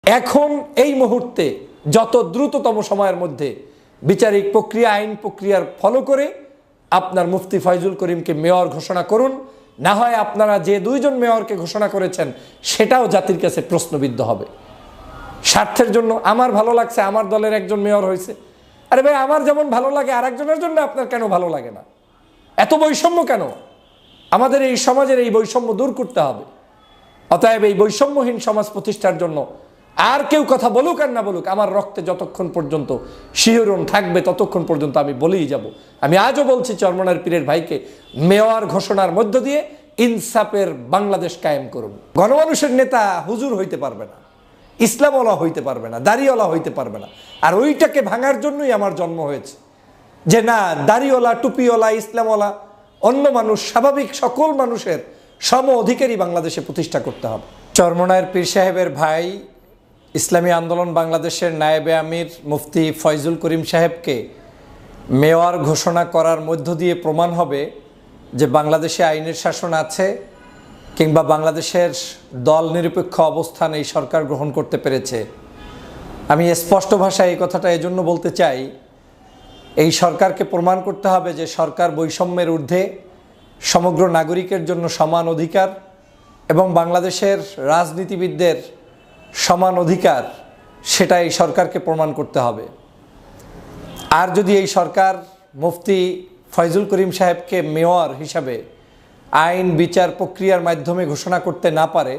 এখন এই মুহূর্তে যত দ্রুততম সময়ের মধ্যে বিচারিক প্রক্রিয়া, আইন প্রক্রিয়ার ফলো করে আপনার মুফতি ফয়জুল করিমকে মেয়র ঘোষণা করুন। না হয় আপনারা যে দুইজন মেয়রকে ঘোষণা করেছেন সেটাও জাতির কাছে প্রশ্নবিদ্ধ হবে। স্বার্থের জন্য আমার ভালো লাগছে, আমার দলের একজন মেয়র হয়েছে, আরে ভাই আমার যেমন ভালো লাগে আর একজনের জন্য আপনার কেন ভালো লাগে না? এত বৈষম্য কেন? আমাদের এই সমাজের এই বৈষম্য দূর করতে হবে। অতএব এই বৈষম্যহীন সমাজ প্রতিষ্ঠার জন্য আর কেউ কথা বলুক আর না বলুক, আমার রক্তে যতক্ষণ পর্যন্ত শিহরণ থাকবে ততক্ষণ পর্যন্ত আমি বলেই যাব। আমি আজও বলছি, চরমনার পীরের ভাইকে মেয়র ঘোষণার মধ্য দিয়ে ইনসাফের বাংলাদেশ কায়েম করুন। গণমানুষের নেতা হুজুর হইতে পারবে না, ইসলামওয়ালা হইতে পারবে না, দাড়িওয়ালা হইতে পারবে না। আর ওইটাকে ভাঙার জন্যই আমার জন্ম হয়েছে, যে না, দাড়িওয়ালা, টুপিওয়ালা, ইসলামওয়ালা, অন্য মানুষ, স্বাভাবিক সকল মানুষের সম অধিকারী বাংলাদেশে প্রতিষ্ঠা করতে হবে। চরমনায়ের পীর সাহেবের ভাই, ইসলামী আন্দোলন বাংলাদেশের নায়েবে আমির মুফতি ফয়জুল করিম সাহেবকে মেয়র ঘোষণা করার মধ্য দিয়ে প্রমাণ হবে যে বাংলাদেশে আইনের শাসন আছে, কিংবা বাংলাদেশের দল নিরপেক্ষ অবস্থান এই সরকার গ্রহণ করতে পেরেছে। আমি স্পষ্ট ভাষায় এই কথাটা এজন্য বলতে চাই, এই সরকারকে প্রমাণ করতে হবে যে সরকার বৈষম্যের ঊর্ধ্বে, সমগ্র নাগরিকের জন্য সমান অধিকার এবং বাংলাদেশের রাজনীতিবিদদের সমান অধিকার, সেটা এই সরকারকে প্রমাণ করতে হবে। আর যদি এই সরকার মুফতি ফয়জুল করিম সাহেবকে মেয়র হিসাবে আইন বিচার প্রক্রিয়ার মাধ্যমে ঘোষণা করতে না পারে,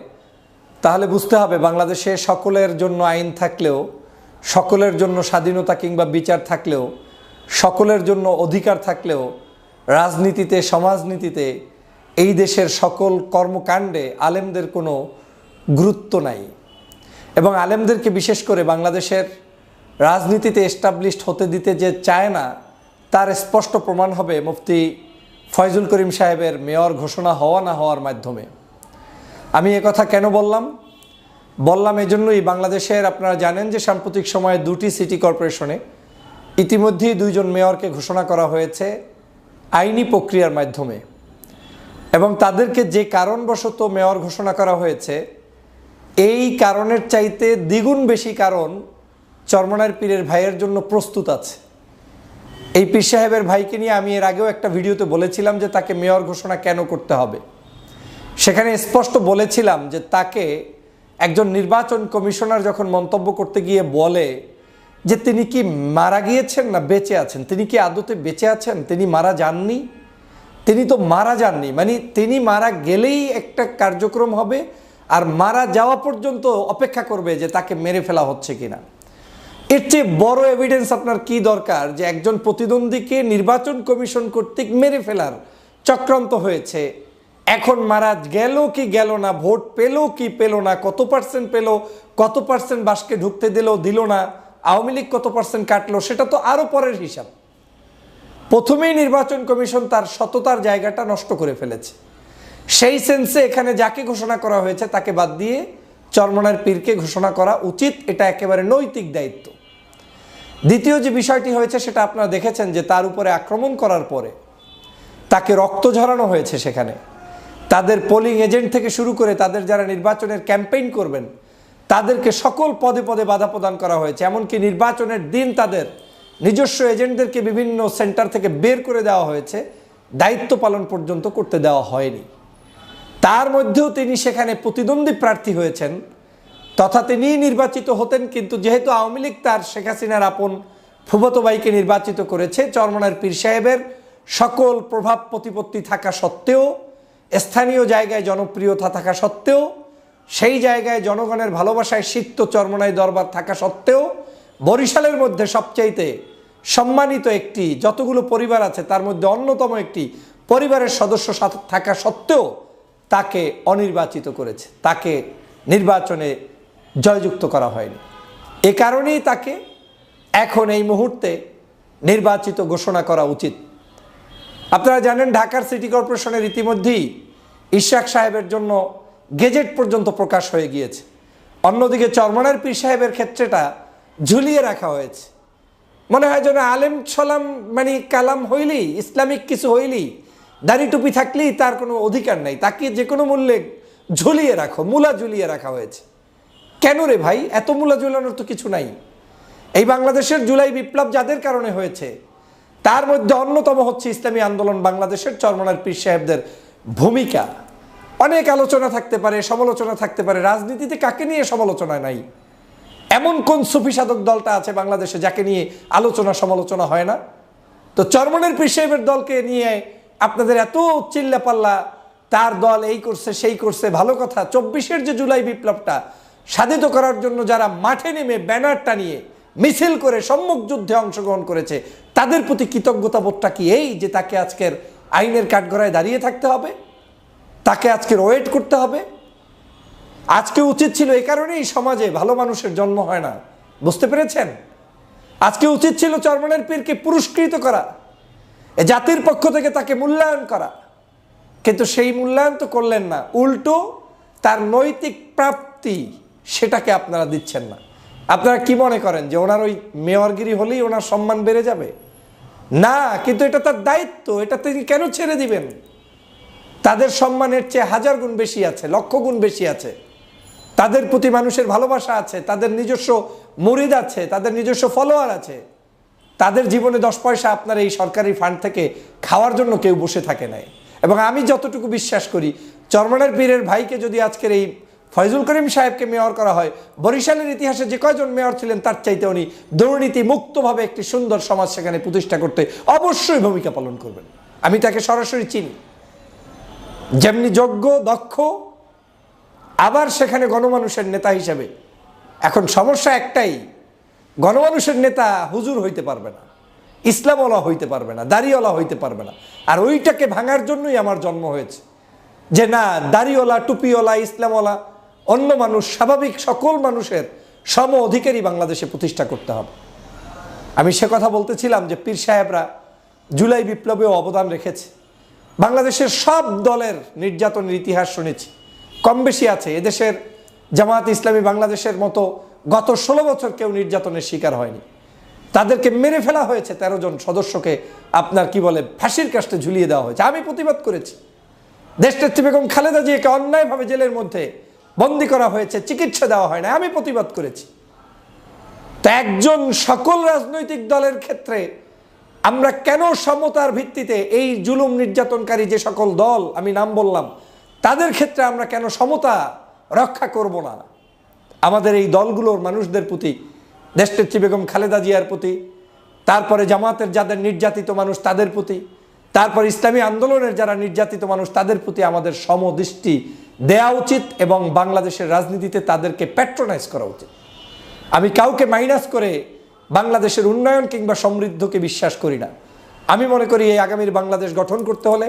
তাহলে বুঝতে হবে বাংলাদেশে সকলের জন্য আইন থাকলেও, সকলের জন্য স্বাধীনতা কিংবা বিচার থাকলেও, সকলের জন্য অধিকার থাকলেও রাজনীতিতে, সমাজনীতিতে, এই দেশের সকল কর্মকাণ্ডে আলেমদের কোনো গুরুত্ব নাই। এবং আলেমদেরকে বিশেষ করে বাংলাদেশের রাজনীতিতে এস্টাবলিশড হতে দিতে যে চায় না, তার স্পষ্ট প্রমাণ হবে মুফতি ফয়জুল করিম সাহেবের মেয়র ঘোষণা হওয়া না হওয়ার মাধ্যমে। আমি কথা কেন বললাম এজন্যই, বাংলাদেশের আপনারা জানেন যে সাম্প্রতিক সময়ে দুটি সিটি কর্পোরেশনে ইতিমধ্যেই দুইজন মেয়রকে ঘোষণা করা হয়েছে আইনি প্রক্রিয়ার মাধ্যমে, এবং তাদেরকে যে কারণবশত মেয়র ঘোষণা করা হয়েছে, এই কারণের চাইতে দ্বিগুণ বেশি কারণ চরমনার পীরের ভাইয়ের জন্য প্রস্তুত আছে। এই পীর সাহেবের ভাইকে নিয়ে আমি এর আগেও একটা ভিডিওতে বলেছিলাম যে তাকে মেয়র ঘোষণা কেন করতে হবে। সেখানে স্পষ্ট বলেছিলাম যে তাকে একজন নির্বাচন কমিশনার যখন মন্তব্য করতে গিয়ে বলে যে তিনি কি মারা গিয়েছেন না বেঁচে আছেন, তিনি কি আদতে বেঁচে আছেন, তিনি মারা যাননি, তিনি তো মারা যাননি, মানে তিনি মারা গেলেই একটা কার্যক্রম হবে আর মারা যাওয়া পর্যন্ত অপেক্ষা করবে যে তাকে মেরে ফেলা হচ্ছে কিনা। এর চেয়ে বড় এভিডেন্স আপনার কি দরকার যে একজন প্রতিদ্বন্দ্বীকে নির্বাচন কমিশন কর্তৃক মেরে ফেলার চক্রান্ত হয়েছে, এখন মারা গেল কি গেল না, ভোট পেল কি পেল না, কত পার্সেন্ট পেল, কত পার্সেন্ট বাসকে ঢুকতে দিল না, আওয়ামী লীগ কত পার্সেন্ট কাটলো, সেটা তো আরও পরের হিসাব। প্রথমেই নির্বাচন কমিশন তার সততার জায়গাটা নষ্ট করে ফেলেছে। সেই সেন্সে এখানে যাকে ঘোষণা করা হয়েছে তাকে বাদ দিয়ে চরমনার পীরকে ঘোষণা করা উচিত, এটা একেবারে নৈতিক দায়িত্ব। দ্বিতীয় যে বিষয়টি হয়েছে সেটা আপনারা দেখেছেন যে তার উপরে আক্রমণ করার পরে তাকে রক্ত ঝরানো হয়েছে। সেখানে তাদের পোলিং এজেন্ট থেকে শুরু করে তাদের যারা নির্বাচনের ক্যাম্পেইন করবেন তাদেরকে সকল পদে পদে বাধা প্রদান করা হয়েছে। এমনকি নির্বাচনের দিন তাদের নিজস্ব এজেন্টদেরকে বিভিন্ন সেন্টার থেকে বের করে দেওয়া হয়েছে, দায়িত্ব পালন পর্যন্ত করতে দেওয়া হয়নি। তার মধ্যেও তিনি সেখানে প্রতিদ্বন্দ্বী প্রার্থী হয়েছেন, তথা তিনি নির্বাচিত হতেন, কিন্তু যেহেতু আওয়ামী লীগ তার শেখ হাসিনার আপন ফুফাতো ভাইকে নির্বাচিত করেছে, চরমনার পীর সাহেবের সকল প্রভাব প্রতিপত্তি থাকা সত্ত্বেও, স্থানীয় জায়গায় জনপ্রিয়তা থাকা সত্ত্বেও, সেই জায়গায় জনগণের ভালোবাসায় সিক্ত চরমনাই দরবার থাকা সত্ত্বেও, বরিশালের মধ্যে সবচাইতে সম্মানিত একটি যতগুলো পরিবার আছে তার মধ্যে অন্যতম একটি পরিবারের সদস্য থাকা সত্ত্বেও তাকে অনির্বাচিত করেছে, তাকে নির্বাচনে জয়যুক্ত করা হয়নি। এ কারণেই তাকে এখন এই মুহূর্তে নির্বাচিত ঘোষণা করা উচিত। আপনারা জানেন ঢাকার সিটি কর্পোরেশনের ইতিমধ্যেই ইশাক সাহেবের জন্য গেজেট পর্যন্ত প্রকাশ হয়ে গিয়েছে। অন্যদিকে চরমনার পীর সাহেবের ক্ষেত্রেটা ঝুলিয়ে রাখা হয়েছে। মনে হয় যেন আলেম ছলাম মানে কালাম হইলেই, ইসলামিক কিছু হইলেই, দাড়ি টুপি থাকলেই তার কোনো অধিকার নাই, তাকে যে কোনো মূল্যে ঝুলিয়ে রাখো, মূলা ঝুলিয়ে রাখা হয়েছে। কেন রে ভাই, এত মূলা ঝুলানোর তো কিছু নাই। এই বাংলাদেশের জুলাই বিপ্লব যাদের কারণে হয়েছে তার মধ্যে অন্যতম হচ্ছে ইসলামী আন্দোলন বাংলাদেশের চরমনার পীর সাহেবদের ভূমিকা। অনেক আলোচনা থাকতে পারে, সমালোচনা থাকতে পারে, রাজনীতিতে কাকে নিয়ে সমালোচনা নাই? এমন কোন সুফি সাধক দলটা আছে বাংলাদেশে যাকে নিয়ে আলোচনা সমালোচনা হয় না? তো চরমনের পীর সাহেবের দলকে নিয়ে আপনাদের এত চিল্লাপাল্লা, তার দল এই করছে সেই করছে, ভালো কথা। 24-এর যে জুলাই বিপ্লবটা সাধিত করার জন্য যারা মাঠে নেমে ব্যানার টানিয়ে মিছিল করে সম্মুখ যুদ্ধে অংশগ্রহণ করেছে তাদের প্রতি কৃতজ্ঞতাবোধটা কি এই যে তাকে আজকের আইনের কাঠগড়ায় দাঁড়িয়ে থাকতে হবে, তাকে আজকের ওয়েট করতে হবে? আজকে উচিত ছিল, এই কারণেই সমাজে ভালো মানুষের জন্ম হয় না, বুঝতে পেরেছেন? আজকে উচিত ছিল চরমনের পীরকে পুরস্কৃত করা, এ জাতির পক্ষ থেকে তাকে মূল্যায়ন করা, কিন্তু সেই মূল্যায়ন তো করলেন না। উল্টো তার নৈতিক প্রাপ্তি সেটাকে আপনারা দিচ্ছেন না। আপনারা কি মনে করেন যে ওনার ওই মেয়রগিরি হলেই ওনার সম্মান বেড়ে যাবে? না, কিন্তু এটা তার দায়িত্ব, এটা তিনি কেন ছেড়ে দিবেন? তাদের সম্মানের চেয়ে 1000 গুণ বেশি আছে, লক্ষ গুণ বেশি আছে। তাদের প্রতি মানুষের ভালোবাসা আছে, তাদের নিজস্ব মুরিদ আছে, তাদের নিজস্ব ফলোয়ার আছে। তাদের জীবনে 10 পয়সা আপনার এই সরকারি ফান্ড থেকে খাওয়ার জন্য কেউ বসে থাকে নাই। এবং আমি যতটুকু বিশ্বাস করি, চরমনের পীরের ভাইকে যদি আজকের এই ফয়জুল করিম সাহেবকে মেয়র করা হয়, বরিশালের ইতিহাসে যে কয়জন মেয়র ছিলেন তার চাইতে উনি দুর্নীতি মুক্তভাবে একটি সুন্দর সমাজ সেখানে প্রতিষ্ঠা করতে অবশ্যই ভূমিকা পালন করবেন। আমি তাকে সরাসরি চিনি, যেমনি যোগ্য, দক্ষ, আবার সেখানে গণমানুষের নেতা হিসেবে। এখন সমস্যা একটাই, গণমানুষের নেতা হুজুর হইতে পারবে না, ইসলামওয়ালা হইতে পারবে না, দাড়িওয়ালা হইতে পারবে না। আর ওইটাকে ভাঙার জন্যই আমার জন্ম হয়েছে, যে না, দাড়িওয়ালা, টুপিওয়ালা, ইসলামওয়ালা, অন্য মানুষ, স্বাভাবিক সকল মানুষের সম অধিকারই বাংলাদেশে প্রতিষ্ঠা করতে হবে। আমি সে কথা বলতেছিলাম যে পীর সাহেবরা জুলাই বিপ্লবেও অবদান রেখেছে। বাংলাদেশের সব দলের নির্যাতনের ইতিহাস শুনেছি, কম বেশি আছে। এদেশের জামায়াত ইসলামী বাংলাদেশের মতো গত 16 বছর কেউ নির্যাতনের শিকার হয়নি। তাদেরকে মেরে ফেলা হয়েছে, 13 জন সদস্যকে আপনার কি বলে ফাঁসির কাস্টে ঝুলিয়ে দেওয়া হয়েছে। আমি প্রতিবাদ করেছি। দেশনেত্রী বেগম খালেদা জিয়াকে অন্যায়ভাবে জেলের মধ্যে বন্দী করা হয়েছে, চিকিৎসা দেওয়া হয় না, আমি প্রতিবাদ করেছি। তো একজন সকল রাজনৈতিক দলের ক্ষেত্রে আমরা কেন সমতার ভিত্তিতে এই জুলুম নির্যাতনকারী যে সকল দল আমি নাম বললাম তাদের ক্ষেত্রে আমরা কেন সমতা রক্ষা করব না? আমাদের এই দলগুলোর মানুষদের প্রতি, দেশনেত্রী বেগম খালেদা জিয়ার প্রতি, তারপরে জামাতের যাদের নির্যাতিত মানুষ তাদের প্রতি, তারপর ইসলামী আন্দোলনের যারা নির্যাতিত মানুষ তাদের প্রতি আমাদের সমদৃষ্টি দেয়া উচিত এবং বাংলাদেশের রাজনীতিতে তাদেরকে প্যাট্রোনাইজ করা উচিত। আমি কাউকে মাইনাস করে বাংলাদেশের উন্নয়ন কিংবা সমৃদ্ধকে বিশ্বাস করি না। আমি মনে করি এই আগামীর বাংলাদেশ গঠন করতে হলে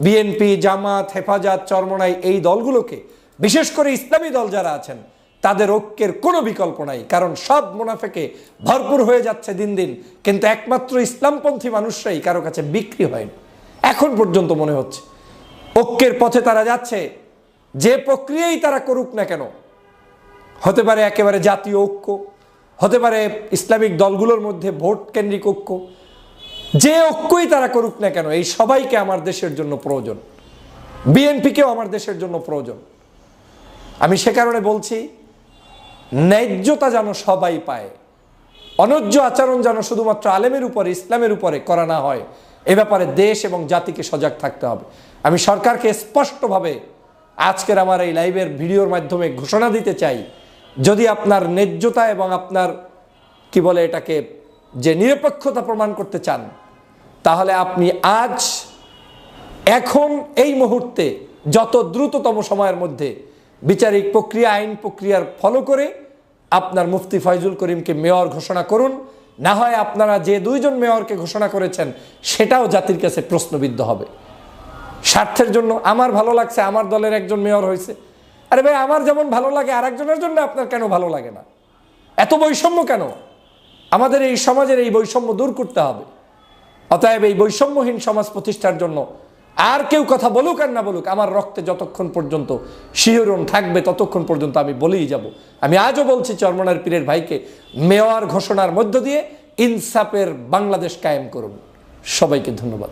বিএনপি, জামাত, হেফাজত, চরমনাই এই দলগুলোকে, বিশেষ করে ইসলামী দল যারা আছেন তাদের ঐক্যের কোনো বিকল্প নাই। কারণ সব মুনাফেকে ভরপুর হয়ে যাচ্ছে দিন দিন, কিন্তু একমাত্র ইসলামপন্থী মানুষরাই কারো কাছে বিক্রি হয়নি এখন পর্যন্ত। মনে হচ্ছে ঐক্যের পথে তারা যাচ্ছে, যে প্রক্রিয়াই তারা করুক না কেন, হতে পারে একেবারে জাতীয় ঐক্য, হতে পারে ইসলামিক দলগুলোর মধ্যে ভোট কেন্দ্রিক ঐক্য, যে ঐক্যই তারা করুক না কেন, এই সবাইকে আমার দেশের জন্য প্রয়োজন, বিএনপিকেও আমার দেশের জন্য প্রয়োজন। আমি সে কারণে বলছি, ন্যায্যতা যেন সবাই পায়, অন্যায্য আচরণ যেন শুধুমাত্র আলেমের উপরে, ইসলামের উপরে করা না হয়, এ ব্যাপারে দেশ এবং জাতিকে সজাগ থাকতে হবে। আমি সরকারকে স্পষ্টভাবে আজকের আমার এই লাইভের ভিডিওর মাধ্যমে ঘোষণা দিতে চাই, যদি আপনার ন্যায্যতা এবং আপনার কি বলে এটাকে যে নিরপেক্ষতা প্রমাণ করতে চান, তাহলে আপনি আজ, এখন, এই মুহূর্তে যত দ্রুততম সময়ের মধ্যে বিচারিক প্রক্রিয়া, আইন প্রক্রিয়ার ফলো করে আপনার মুফতি ফয়জুল করিমকে মেয়র ঘোষণা করুন। না হয় আপনারা যে 2 জন মেয়রকে ঘোষণা করেছেন সেটাও জাতির কাছে প্রশ্নবিদ্ধ হবে। স্বার্থের জন্য আমার ভালো লাগছে, আমার দলের একজন মেয়র হয়েছে, আরে ভাই আমার যেমন ভালো লাগে আরেকজনের জন্য আপনার কেন ভালো লাগে না? এত বৈষম্য কেন? আমাদের এই সমাজের এই বৈষম্য দূর করতে হবে। অতএব এই বৈষম্যহীন সমাজ প্রতিষ্ঠার জন্য আর কেউ কথা বলুক আর না বলুক, আমার রক্তে যতক্ষণ পর্যন্ত শিহরণ থাকবে ততক্ষণ পর্যন্ত আমি বলেই যাব। আমি আজও বলছি, চরমনার পীরের ভাইকে মেয়র ঘোষণার মধ্য দিয়ে ইনসাফের বাংলাদেশ কায়েম করুন। সবাইকে ধন্যবাদ।